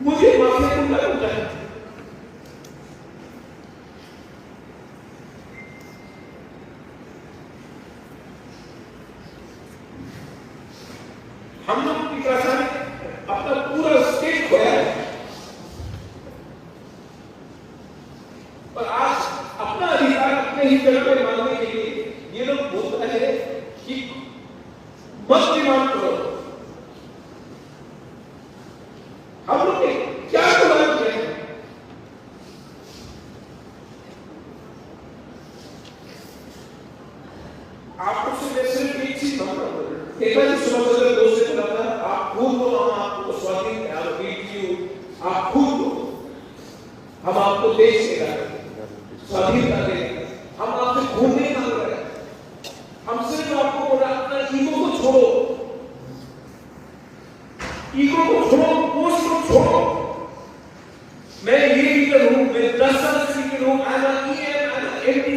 मुझे माफी उल्टा उल्टा है। हम लोग की तरह अपना पूरा स्टेट खोया है और आज अपना अधिकार अपने ही जगह पे मांगने के लिए ये लोग बोलते हैं कि मत डिमांड करो। हम लोग क्या डिमांड किया है? आपको सिर्फ एक चीज मांगना नेताजी सुभाष चंद्र बोस से बोला था, आप खुद को हम आपको स्वाधीन आप खुद को हम आपको देश देगा स्वाधीनता देगा। हम आपसे घूमने मांग रहे हैं। हम सिर्फ आपको बोला अपना ईगो को छोड़ो, ईगो को छोड़ो, पोस्ट को छोड़ो। मैं ये लीडर हूं, मैं 10 साल से लीडर हूं, आई एम एमपी